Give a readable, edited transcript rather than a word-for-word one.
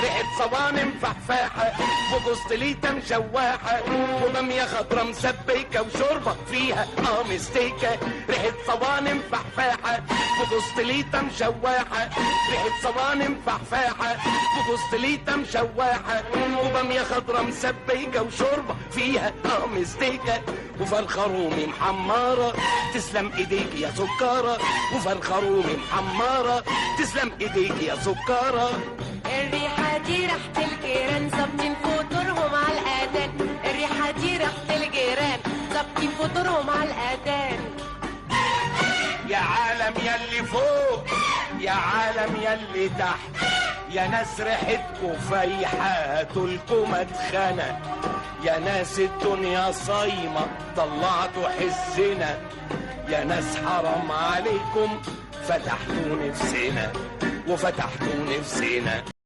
ريحة صوانم فحفاحة وجوزتليتا مشواحة وبامية خضرا مسبكة وشوربة فيها مستيكة. ريحة صوانم فحفاحة وجوزتليتا مشواحة، ريحة صوانم فحفاحة وجوزتليتا مشواحة وبامية خضرا مسبكة وشوربة فيها مستيكة. وفرخة رومي محمرة تسلم ايديك يا سكارة، وفرخة رومي محمرة تسلم ايديك يا سكارة. الريحة دي ريحة الجيران ظابطين فطورهم على الأذان، الريحة دي ريحة الجيران ظابطين فطورهم على الأذان. يا عالم يلي فوق يا عالم يلي تحت، يا ناس ريحتكوا فايحة تلكم اتخنى، يا ناس الدنيا صايمة طلعتوا حسنا، يا ناس حرام عليكم فتحتوا نفسنا وفتحتوا نفسنا.